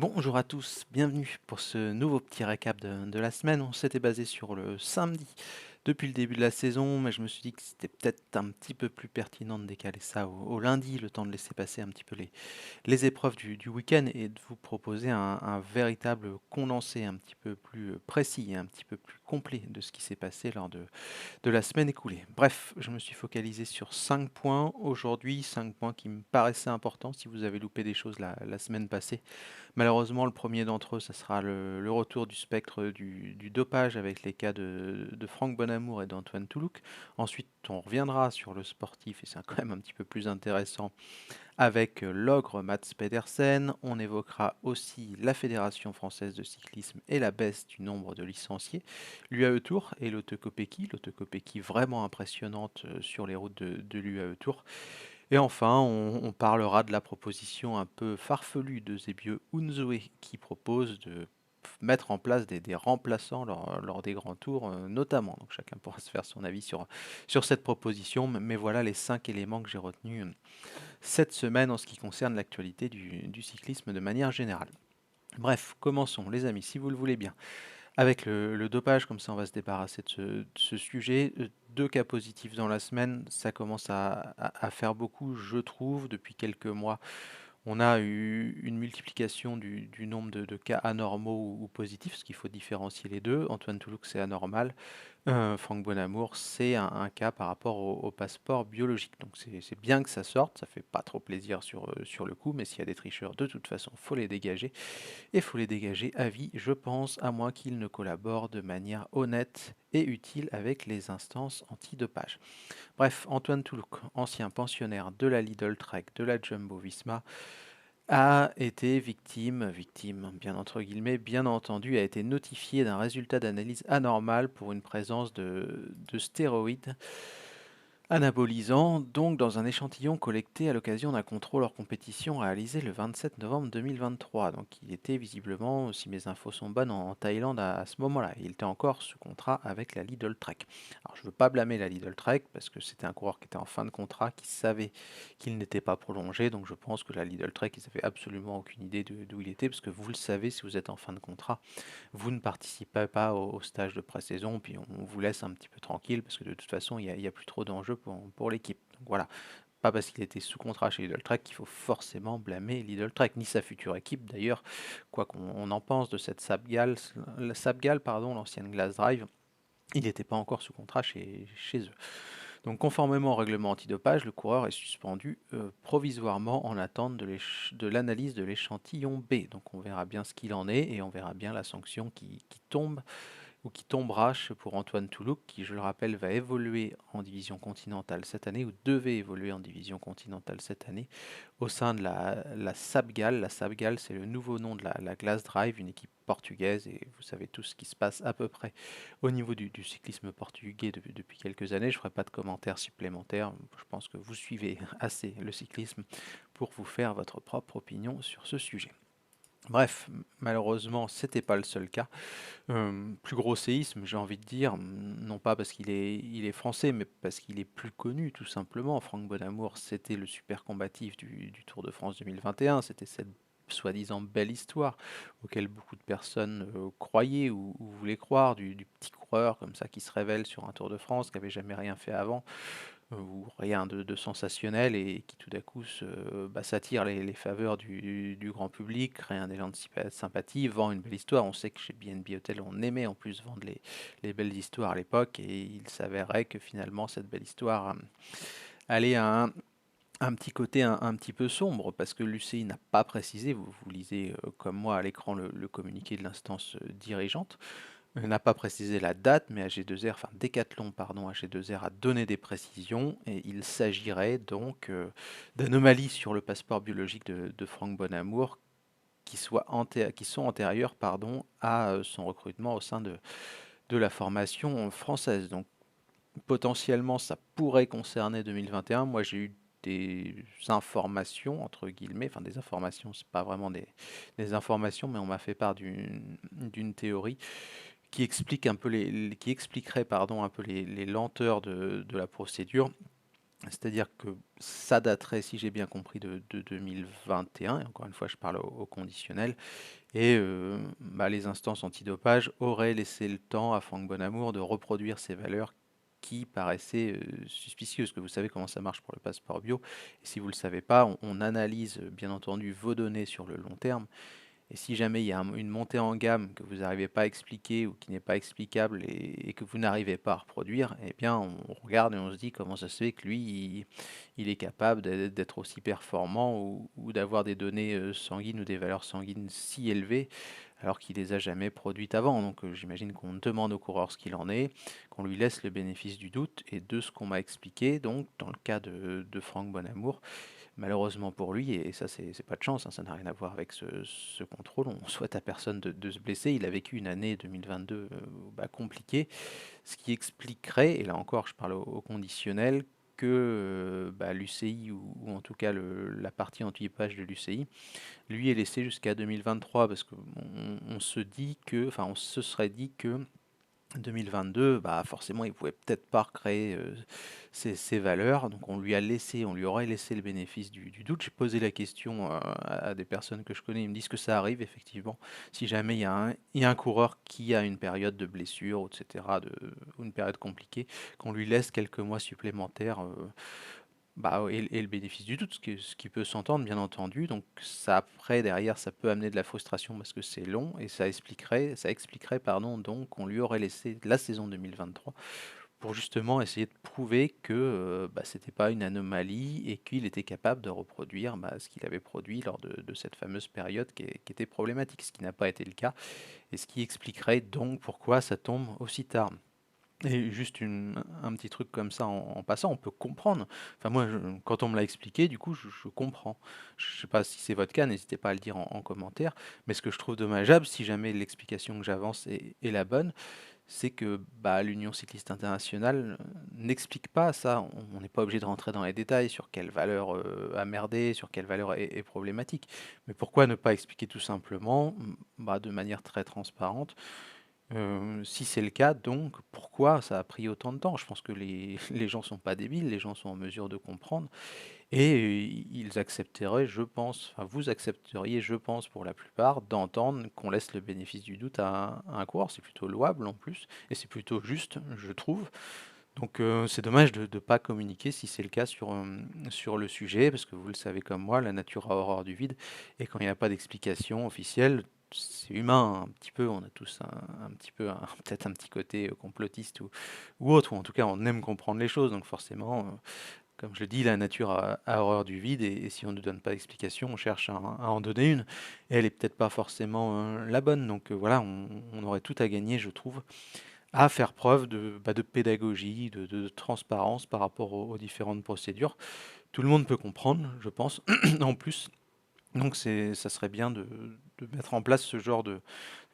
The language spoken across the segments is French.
Bonjour à tous, bienvenue pour ce nouveau petit récap de la semaine. On s'était basé sur le samedi depuis le début de la saison, mais je me suis dit que c'était peut-être un petit peu plus pertinent de décaler ça au lundi, le temps de laisser passer un petit peu les épreuves du week-end et de vous proposer un véritable condensé un petit peu plus précis et un petit peu plus complet de ce qui s'est passé lors de la semaine écoulée. Bref, je me suis focalisé sur 5 points aujourd'hui, 5 points qui me paraissaient importants si vous avez loupé des choses la semaine passée. Malheureusement, le premier d'entre eux, ça sera le retour du spectre du dopage avec les cas de Franck Bonamour et d'Antoine Toulouk. Ensuite, on reviendra sur le sportif, et c'est quand même un petit peu plus intéressant, avec l'ogre Mats Pedersen. On évoquera aussi la Fédération française de cyclisme et la baisse du nombre de licenciés, l'UAE Tour et l'autocopéqui vraiment impressionnante sur les routes de l'UAE Tour. Et enfin, on parlera de la proposition un peu farfelue de Zebio Unzoé qui propose de mettre en place des remplaçants lors des grands tours, notamment. Donc chacun pourra se faire son avis sur cette proposition, mais voilà les 5 éléments que j'ai retenus cette semaine en ce qui concerne l'actualité du cyclisme de manière générale. Bref, commençons les amis, si vous le voulez bien. Avec le dopage, comme ça on va se débarrasser de ce sujet. Deux cas positifs dans la semaine, ça commence à faire beaucoup, je trouve, depuis quelques mois. On a eu une multiplication du nombre de cas anormaux ou positifs, parce qu'il faut différencier les deux. Antoine Toulouse, c'est anormal. Franck Bonamour, c'est un cas par rapport au passeport biologique. Donc c'est bien que ça sorte, ça fait pas trop plaisir sur le coup, mais s'il y a des tricheurs, de toute façon, faut les dégager. Et il faut les dégager à vie, je pense, à moins qu'ils ne collaborent de manière honnête et utile avec les instances antidopage. Bref, Antoine Toulouk, ancien pensionnaire de la Lidl Trek, de la Jumbo Visma, a été victime bien entre guillemets, bien entendu, a été notifié d'un résultat d'analyse anormal pour une présence de stéroïdes anabolisant, donc dans un échantillon collecté à l'occasion d'un contrôle hors compétition réalisé le 27 novembre 2023. Donc il était visiblement, si mes infos sont bonnes, en Thaïlande à ce moment-là. Il était encore sous contrat avec la Lidl Trek. Alors je ne veux pas blâmer la Lidl Trek parce que c'était un coureur qui était en fin de contrat, qui savait qu'il n'était pas prolongé. Donc je pense que la Lidl Trek, ils n'avaient absolument aucune idée d'où il était, parce que vous le savez, si vous êtes en fin de contrat, vous ne participez pas au stage de pré-saison, puis on vous laisse un petit peu tranquille, parce que de toute façon, il y a plus trop d'enjeux pour l'équipe. Donc voilà, pas parce qu'il était sous contrat chez Lidl Trek qu'il faut forcément blâmer Lidl Trek, ni sa future équipe d'ailleurs, quoi qu'on en pense de cette Sapgal, pardon, l'ancienne Glass Drive, il n'était pas encore sous contrat chez eux. Donc conformément au règlement antidopage, le coureur est suspendu provisoirement en attente de l'analyse de l'échantillon B. Donc on verra bien ce qu'il en est et on verra bien la sanction qui tombe ou qui tombera pour Antoine Toulouk, qui, je le rappelle, va évoluer en division continentale cette année, ou devait évoluer en division continentale cette année, au sein de la Sabgal. La Sabgal, c'est le nouveau nom de la Glass Drive, une équipe portugaise, et vous savez tout ce qui se passe à peu près au niveau du cyclisme portugais depuis quelques années. Je ne ferai pas de commentaires supplémentaires, je pense que vous suivez assez le cyclisme pour vous faire votre propre opinion sur ce sujet. Bref, malheureusement, c'était pas le seul cas. Plus gros séisme, j'ai envie de dire, non pas parce qu'il est français, mais parce qu'il est plus connu, tout simplement. Franck Bonamour, c'était le super combatif du Tour de France 2021, c'était cette soi-disant belle histoire auquel beaucoup de personnes croyaient ou voulaient croire, du petit coureur comme ça qui se révèle sur un Tour de France, qui n'avait jamais rien fait avant, ou rien de sensationnel et qui tout d'un coup s'attire les faveurs du grand public, crée un élan de sympathie, vend une belle histoire. On sait que chez BNB Hotel, on aimait en plus vendre les belles histoires à l'époque, et il s'avérait que finalement cette belle histoire allait à un petit côté un petit peu sombre, parce que l'UCI n'a pas précisé, vous lisez comme moi à l'écran le communiqué de l'instance dirigeante, n'a pas précisé la date, mais AG2R, enfin Decathlon, pardon, AG2R a donné des précisions, et il s'agirait donc d'anomalies sur le passeport biologique de Franck Bonamour qui sont antérieures, pardon, à son recrutement au sein de la formation française. Donc potentiellement, ça pourrait concerner 2021. Moi, j'ai eu des informations, entre guillemets, enfin des informations, c'est pas vraiment des informations, mais on m'a fait part d'une théorie qui explique un peu qui expliquerait pardon, un peu les lenteurs de la procédure. C'est-à-dire que ça daterait, si j'ai bien compris, de 2021, et un, et encore une fois je parle au conditionnel, et les instances antidopage auraient laissé le temps à Franck Bonamour de reproduire ces valeurs qui paraissaient suspicieuses, que vous savez comment ça marche pour le passeport bio, et si vous ne le savez pas, on analyse bien entendu vos données sur le long terme, et si jamais il y a une montée en gamme que vous n'arrivez pas à expliquer ou qui n'est pas explicable et que vous n'arrivez pas à reproduire, eh bien on regarde et on se dit comment ça se fait que lui, il est capable d'être aussi performant ou d'avoir des données sanguines ou des valeurs sanguines si élevées alors qu'il les a jamais produites avant. Donc j'imagine qu'on demande au coureur ce qu'il en est, qu'on lui laisse le bénéfice du doute et de ce qu'on m'a expliqué, donc dans le cas de Franck Bonamour, malheureusement pour lui, et ça c'est pas de chance, hein, ça n'a rien à voir avec ce contrôle, on souhaite à personne de se blesser, il a vécu une année 2022 compliquée, ce qui expliquerait, et là encore je parle au conditionnel, que l'UCI ou en tout cas la partie anti-dopage de l'UCI lui est laissé jusqu'à 2023 parce qu'on on se dit que, enfin on se serait dit que 2022, forcément, il pouvait peut-être pas recréer ces valeurs, donc on lui aurait laissé le bénéfice du doute. J'ai posé la question à des personnes que je connais, ils me disent que ça arrive effectivement, si jamais il y a un coureur qui a une période de blessure, etc., ou une période compliquée, qu'on lui laisse quelques mois supplémentaires et le bénéfice du doute, ce qui peut s'entendre, bien entendu. Donc ça, après, derrière, ça peut amener de la frustration parce que c'est long et ça expliquerait, pardon, donc qu'on lui aurait laissé la saison 2023 pour justement essayer de prouver que c'était pas une anomalie et qu'il était capable de reproduire ce qu'il avait produit lors de cette fameuse période qui était problématique, ce qui n'a pas été le cas et ce qui expliquerait donc pourquoi ça tombe aussi tard. Et juste un petit truc comme ça en passant, on peut comprendre. Enfin moi, quand on me l'a expliqué, du coup, je comprends. Je sais pas si c'est votre cas, n'hésitez pas à le dire en commentaire. Mais ce que je trouve dommageable, si jamais l'explication que j'avance est la bonne, c'est que l'Union cycliste internationale n'explique pas ça. On n'est pas obligé de rentrer dans les détails sur quelle valeur a merdé, sur quelle valeur est problématique. Mais pourquoi ne pas expliquer tout simplement, de manière très transparente, si c'est le cas, donc pourquoi ça a pris autant de temps? Je pense que les gens sont pas débiles, les gens sont en mesure de comprendre et ils accepteraient, je pense, enfin vous accepteriez, je pense, pour la plupart, d'entendre qu'on laisse le bénéfice du doute à un coureur. C'est plutôt louable en plus et c'est plutôt juste, je trouve. Donc c'est dommage de ne pas communiquer si c'est le cas sur le sujet, parce que vous le savez comme moi, la nature a horreur du vide, et quand il n'y a pas d'explication officielle, c'est humain un petit peu, on a tous un petit peu, peut-être un petit côté complotiste ou autre, ou en tout cas on aime comprendre les choses, donc forcément, comme je le dis, la nature a horreur du vide, et si on ne donne pas d'explication, on cherche à en donner une, et elle est peut-être pas forcément la bonne, donc voilà, on aurait tout à gagner, je trouve, à faire preuve de pédagogie, de transparence par rapport aux différentes procédures. Tout le monde peut comprendre, je pense, en plus. Donc ça serait bien de mettre en place ce genre de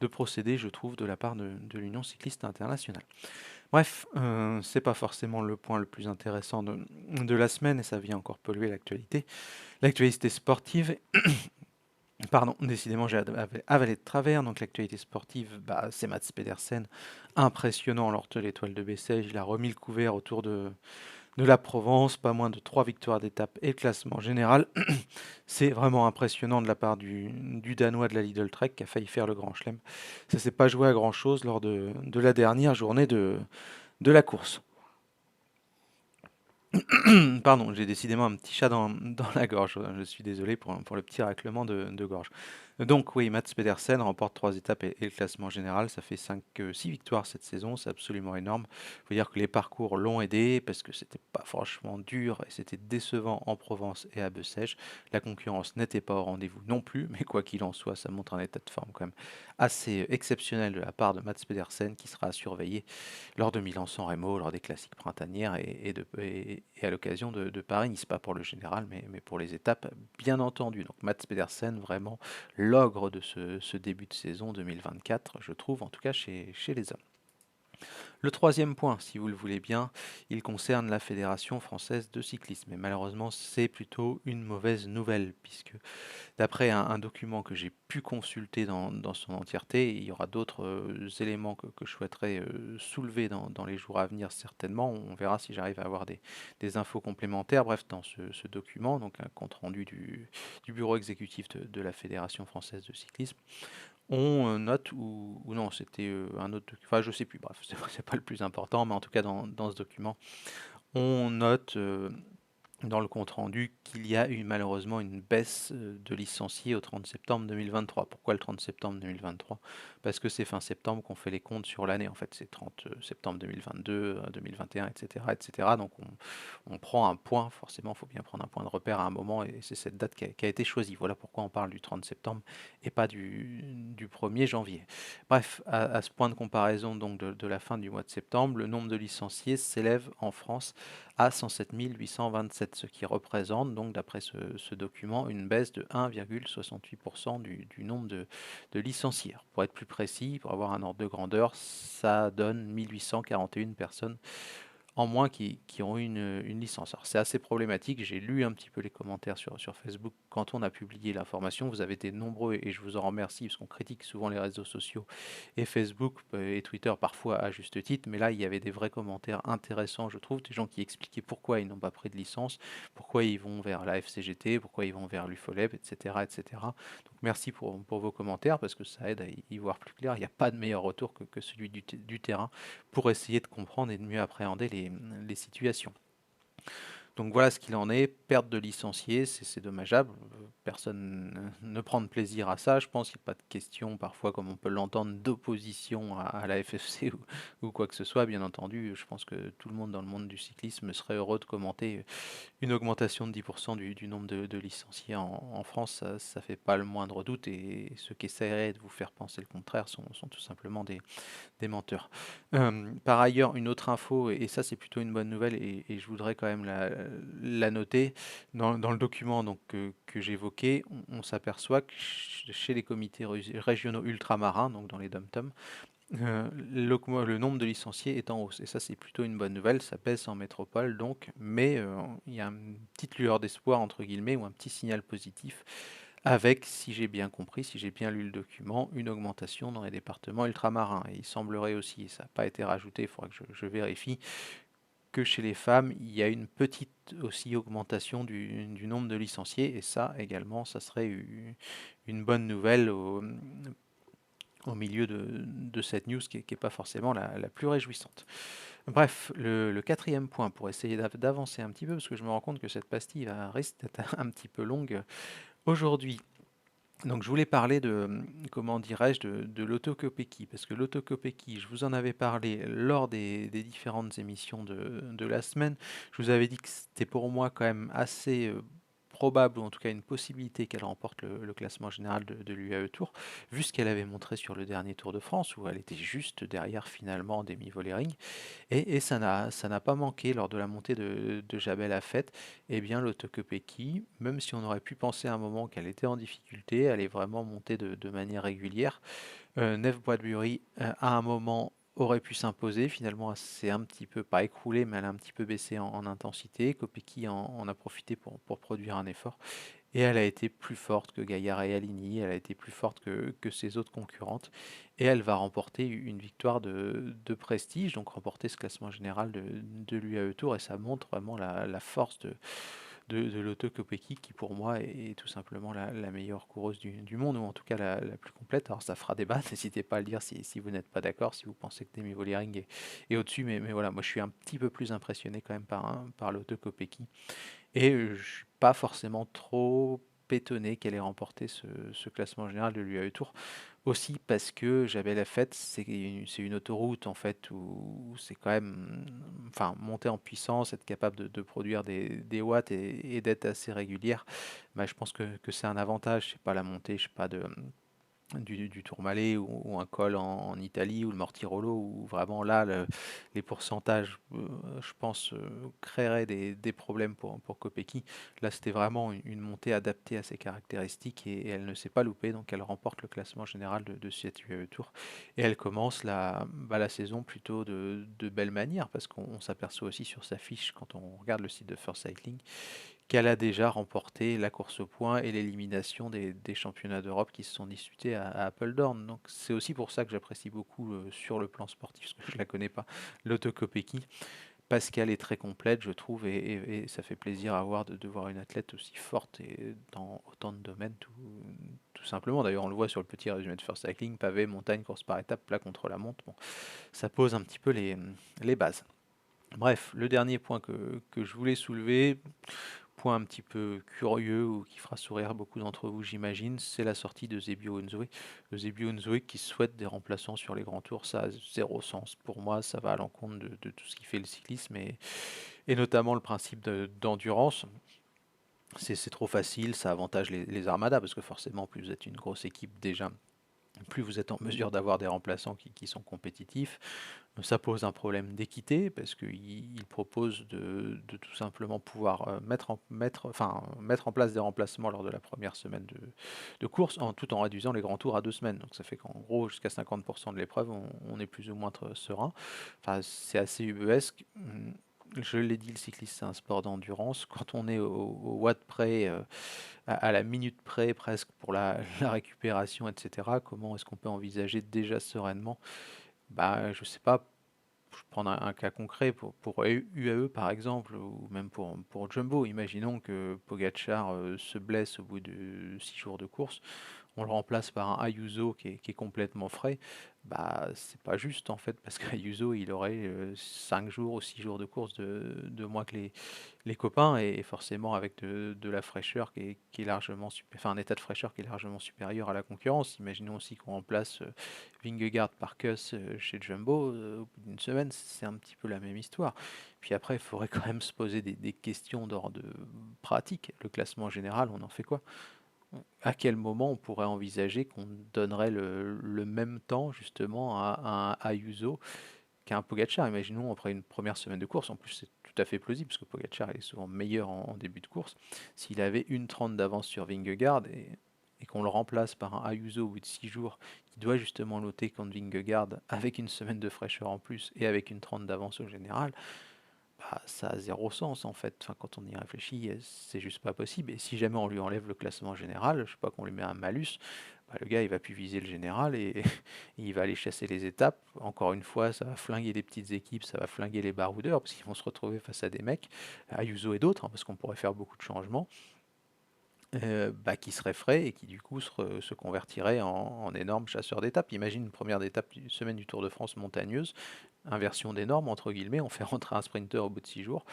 procédé, je trouve, de la part de l'Union cycliste internationale. Bref, c'est pas forcément le point le plus intéressant de la semaine et ça vient encore polluer l'actualité. L'actualité sportive, pardon, décidément j'ai avalé de travers, donc l'actualité sportive, c'est Mats Pedersen, impressionnant lors de l'étoile de Bessèges, il a remis le couvert autour de la Provence, pas moins de 3 victoires d'étape et le classement général. C'est vraiment impressionnant de la part du Danois de la Lidl Trek qui a failli faire le Grand Chelem. Ça s'est pas joué à grand chose lors de la dernière journée de la course. Pardon, j'ai décidément un petit chat dans la gorge. Je suis désolé pour le petit raclement de gorge. Donc oui, Mats Pedersen remporte 3 étapes et le classement général. Ça fait 6 victoires cette saison, c'est absolument énorme. Il faut dire que les parcours l'ont aidé parce que c'était pas franchement dur et c'était décevant en Provence et à Bessèges. La concurrence n'était pas au rendez-vous non plus, mais quoi qu'il en soit, ça montre un état de forme quand même assez exceptionnel de la part de Mats Pedersen qui sera surveillé lors de Milan-San Remo, lors des classiques printanières et à l'occasion de Paris-Nice, pas pour le général, mais pour les étapes, bien entendu. Donc Mats Pedersen, vraiment l'ogre de ce début de saison 2024, je trouve, en tout cas chez les hommes. Le troisième point, si vous le voulez bien, il concerne la Fédération française de cyclisme. Et malheureusement, c'est plutôt une mauvaise nouvelle, puisque d'après un document que j'ai pu consulter dans son entièreté, il y aura d'autres éléments que je souhaiterais soulever dans les jours à venir certainement. On verra si j'arrive à avoir des infos complémentaires. Bref, dans ce document, donc un compte-rendu du bureau exécutif de la Fédération française de cyclisme, on note, ou non, c'était un autre document, enfin je sais plus, bref, c'est pas le plus important, mais en tout cas dans ce document, on note dans le compte-rendu qu'il y a eu malheureusement une baisse de licenciés au 30 septembre 2023. Pourquoi le 30 septembre 2023? Parce que c'est fin septembre qu'on fait les comptes sur l'année. En fait, c'est 30 septembre 2022, 2021, etc., etc. Donc on prend un point, forcément, il faut bien prendre un point de repère à un moment, et c'est cette date qui a été choisie. Voilà pourquoi on parle du 30 septembre et pas du 1er janvier. Bref, à ce point de comparaison donc de la fin du mois de septembre, le nombre de licenciés s'élève en France à 107 827, ce qui représente donc d'après ce document une baisse de 1,68% du nombre de licenciés. Pour être plus précis, pour avoir un ordre de grandeur, ça donne 1841 personnes en moins qui ont une licence. Alors c'est assez problématique, j'ai lu un petit peu les commentaires sur Facebook quand on a publié l'information, vous avez été nombreux et je vous en remercie parce qu'on critique souvent les réseaux sociaux et Facebook et Twitter parfois à juste titre, mais là il y avait des vrais commentaires intéressants je trouve, des gens qui expliquaient pourquoi ils n'ont pas pris de licence, pourquoi ils vont vers la FCGT, pourquoi ils vont vers l'UFOLEB, etc. etc. Donc merci pour vos commentaires parce que ça aide à y voir plus clair, il n'y a pas de meilleur retour que celui du terrain pour essayer de comprendre et de mieux appréhender les situations. Donc voilà ce qu'il en est, perte de licenciés, c'est dommageable, personne ne prend de plaisir à ça, je pense qu'il n'y a pas de question parfois comme on peut l'entendre d'opposition à la FFC ou quoi que ce soit, bien entendu, je pense que tout le monde dans le monde du cyclisme serait heureux de commenter une augmentation de 10% du nombre de licenciés en France, ça fait pas le moindre doute et ceux qui essaieraient de vous faire penser le contraire sont tout simplement des menteurs. Par ailleurs, une autre info, et ça c'est plutôt une bonne nouvelle, et je voudrais quand même la noter, dans le document donc, que j'évoquais, on s'aperçoit que chez les comités régionaux ultramarins, donc dans les dom-toms, le nombre de licenciés est en hausse. Et ça c'est plutôt une bonne nouvelle, ça baisse en métropole donc, mais il y a une petite lueur d'espoir entre guillemets, ou un petit signal positif, avec, si j'ai bien compris, si j'ai bien lu le document, une augmentation dans les départements ultramarins. Et il semblerait aussi, et ça n'a pas été rajouté, il faudra que je vérifie, que chez les femmes, il y a une petite aussi augmentation du nombre de licenciés. Et ça également, ça serait une bonne nouvelle au milieu de cette news qui n'est pas forcément la plus réjouissante. Bref, le quatrième point, pour essayer d'avancer un petit peu, parce que je me rends compte que cette pastille risque d'être un petit peu longue aujourd'hui. Donc je voulais parler de, comment dirais-je, de l'autocopékie, parce que l'autocopékie, je vous en avais parlé lors des différentes émissions de la semaine. Je vous avais dit que c'était pour moi quand même assez probable, ou en tout cas une possibilité qu'elle remporte le classement général de l'UAE Tour, vu ce qu'elle avait montré sur le dernier Tour de France, où elle était juste derrière finalement Demi Vollering. Et ça n'a pas manqué lors de la montée de Jabel Afet. Eh bien, l'Autokopeki, même si on aurait pu penser à un moment qu'elle était en difficulté, elle est vraiment montée de manière régulière. Nef Boisbury, à un moment, aurait pu s'imposer. Finalement, elle s'est un petit peu, pas écroulée, mais elle a un petit peu baissé en intensité. Kopecky en a profité pour produire un effort. Et elle a été plus forte que Gaillard et Aligny, elle a été plus forte que ses autres concurrentes. Et elle va remporter une victoire de prestige, donc remporter ce classement général de l'UAE Tour. Et ça montre vraiment la force de l'Auto Kopecky, qui pour moi est tout simplement la meilleure coureuse du monde, ou en tout cas la plus complète. Alors ça fera débat, n'hésitez pas à le dire si vous n'êtes pas d'accord, si vous pensez que Demi Vollering est au-dessus. Mais voilà, moi je suis un petit peu plus impressionné quand même par l'Auto Kopecky. Et je suis pas forcément trop étonné qu'elle ait remporté ce classement général de l'UAE Tour. Aussi parce que j'avais la fête, c'est une autoroute en fait où c'est quand même, enfin, monter en puissance, être capable de produire des watts et d'être assez régulière. Bah, je pense que c'est un avantage. C'est pas la montée, je sais pas du Tourmalet ou un col en Italie ou le Mortirolo où vraiment là les pourcentages je pense créeraient des problèmes pour Kopecky. Là c'était vraiment une montée adaptée à ses caractéristiques et elle ne s'est pas loupée donc elle remporte le classement général de cette UAE Tour et elle commence la saison plutôt de belle manière parce qu'on s'aperçoit aussi sur sa fiche quand on regarde le site de First Cycling qu'elle a déjà remporté la course au point et l'élimination des championnats d'Europe qui se sont disputés à Apeldoorn. Donc c'est aussi pour ça que j'apprécie beaucoup sur le plan sportif, parce que je la connais pas, l'Auto Kopecky, parce qu'elle est très complète, je trouve, et ça fait plaisir à voir de voir une athlète aussi forte et dans autant de domaines, tout simplement. D'ailleurs, on le voit sur le petit résumé de First Cycling, pavé, montagne, course par étapes, plat contre la montre. Bon, ça pose un petit peu les bases. Bref, le dernier point que je voulais soulever, point un petit peu curieux ou qui fera sourire beaucoup d'entre vous, j'imagine, c'est la sortie de Zebio Unzoe. Le Zebio Unzoe qui souhaite des remplaçants sur les grands tours, ça a zéro sens. Pour moi, ça va à l'encontre de tout ce qui fait le cyclisme et notamment le principe d'endurance. C'est trop facile, ça avantage les armadas parce que forcément, plus vous êtes une grosse équipe déjà, plus vous êtes en mesure d'avoir des remplaçants qui sont compétitifs. Ça pose un problème d'équité parce qu'il propose de tout simplement pouvoir mettre en place des remplacements lors de la première semaine de course, tout en réduisant les grands tours à 2 semaines. Donc ça fait qu'en gros, jusqu'à 50% de l'épreuve, on est plus ou moins serein. Enfin, c'est assez ubuesque. Je l'ai dit, le cyclisme, c'est un sport d'endurance. Quand on est au watt près, à la minute près presque pour la récupération, etc., comment est-ce qu'on peut envisager déjà sereinement? Bah, je sais pas, je prends un cas concret pour UAE par exemple, ou même pour Jumbo. Imaginons que Pogacar se blesse au bout de 6 jours de course, on le remplace par un Ayuso qui est complètement frais. Bah, c'est pas juste en fait, parce qu'Ayuso il aurait 5 jours ou 6 jours de course de moins que les copains, et forcément avec de la fraîcheur qui est largement enfin un état de fraîcheur qui est largement supérieur à la concurrence. Imaginons aussi qu'on remplace Vingegaard par Kuss chez Jumbo, au bout d'une semaine, c'est un petit peu la même histoire. Puis après, il faudrait quand même se poser des questions d'ordre pratique. Le classement général, on en fait quoi? À quel moment on pourrait envisager qu'on donnerait le même temps justement à un Ayuso qu'un Pogacar? Imaginons après une première semaine de course, en plus c'est tout à fait plausible parce que Pogacar est souvent meilleur en début de course. S'il avait une 30 d'avance sur Vingegaard et qu'on le remplace par un Ayuso au bout de 6 jours qui doit justement loter contre Vingegaard avec une semaine de fraîcheur en plus et avec une 30 d'avance au général, bah, ça a zéro sens en fait. Enfin, quand on y réfléchit, c'est juste pas possible. Et si jamais on lui enlève le classement général, je sais pas, qu'on lui met un malus, bah, le gars il va plus viser le général et il va aller chasser les étapes. Encore une fois, ça va flinguer les petites équipes, ça va flinguer les baroudeurs parce qu'ils vont se retrouver face à des mecs, Ayuso et d'autres, hein, parce qu'on pourrait faire beaucoup de changements. Bah, qui seraient frais et qui du coup se convertiraient en énormes chasseurs d'étapes. Imagine une première étape, une semaine du Tour de France montagneuse, inversion des normes, entre guillemets, on fait rentrer un sprinter au bout de 6 jours,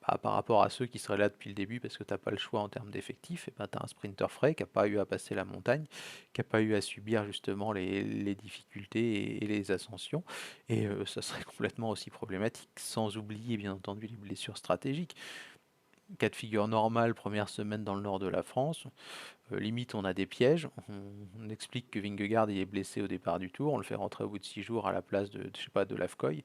bah, par rapport à ceux qui seraient là depuis le début parce que tu n'as pas le choix en termes d'effectifs, et ben, tu as un sprinter frais qui n'a pas eu à passer la montagne, qui n'a pas eu à subir justement les difficultés et les ascensions, et ça serait complètement aussi problématique, sans oublier bien entendu les blessures stratégiques. Cas de figure normal, première semaine dans le nord de la France, limite, on a des pièges. On explique que Vingegaard il est blessé au départ du tour. On le fait rentrer au bout de 6 jours à la place je sais pas, de Lafcoy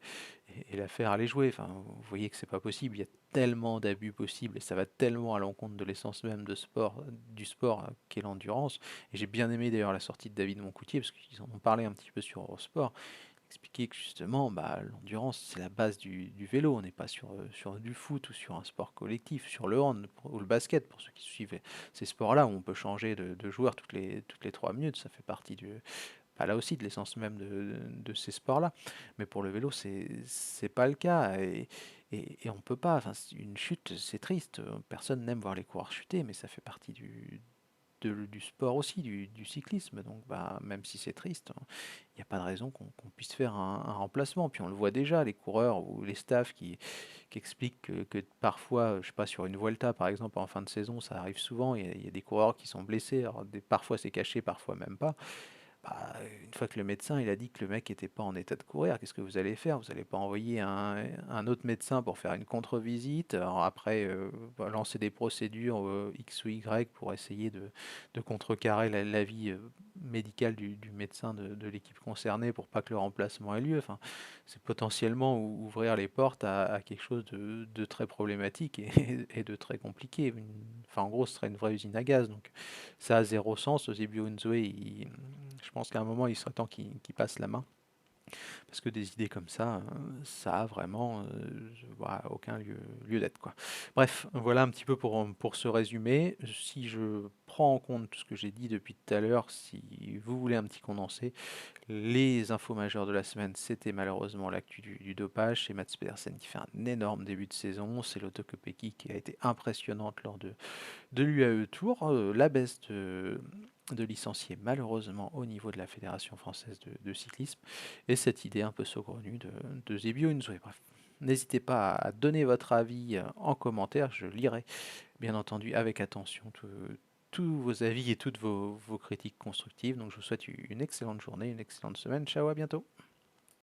et l'affaire allait jouer. Enfin, vous voyez que c'est pas possible. Il y a tellement d'abus possibles et ça va tellement à l'encontre de l'essence même du sport qu'est l'endurance. Et j'ai bien aimé d'ailleurs la sortie de David Moncoutier parce qu'ils en ont parlé un petit peu sur Eurosport. Expliquer que justement, bah, l'endurance, c'est la base du vélo. On n'est pas sur du foot ou sur un sport collectif, sur le hand ou le basket, pour ceux qui suivent ces sports-là, où on peut changer de joueur toutes les 3 minutes. Ça fait partie bah, là aussi de l'essence même de ces sports-là. Mais pour le vélo, c'est pas le cas. Et on peut pas. Enfin, une chute, c'est triste. Personne n'aime voir les coureurs chuter, mais ça fait partie du sport aussi, du cyclisme. Donc, bah, même si c'est triste, il n'y a pas de raison qu'on puisse faire un remplacement. Puis on le voit déjà, les coureurs ou les staffs qui expliquent que parfois, je sais pas, sur une Vuelta par exemple, en fin de saison, ça arrive souvent, il y a des coureurs qui sont blessés. Alors, parfois c'est caché, parfois même pas. Bah, fois que le médecin il a dit que le mec était pas en état de courir, qu'est-ce que vous allez faire? Vous allez pas envoyer un autre médecin pour faire une contre-visite, alors après lancer des procédures X ou Y pour essayer de contrecarrer l'avis médical du médecin de l'équipe concernée pour pas que le remplacement ait lieu. Enfin, c'est potentiellement ouvrir les portes à quelque chose de très problématique et de très compliqué. Enfin, en gros, ce serait une vraie usine à gaz. Donc, ça a zéro sens. Eusebio Unzue, je pense qu'à un moment, il serait temps qu'il passe la main. Parce que des idées comme ça a vraiment voilà, aucun lieu d'être, quoi. Bref, voilà un petit peu pour ce résumé. Si je prends en compte tout ce que j'ai dit depuis tout à l'heure, si vous voulez un petit condensé, les infos majeures de la semaine, c'était malheureusement l'actu du dopage. C'est Mats Pedersen qui fait un énorme début de saison. C'est l'Otto Kopecky qui a été impressionnante lors de l'UAE Tour. La baisse de licenciés malheureusement au niveau de la Fédération française de cyclisme. Et cette idée un peu saugrenue de Zebio Unzue. Bref. N'hésitez pas à donner votre avis en commentaire. Je lirai bien entendu avec attention tous vos avis et toutes vos critiques constructives. Donc je vous souhaite une excellente journée, une excellente semaine. Ciao, à bientôt.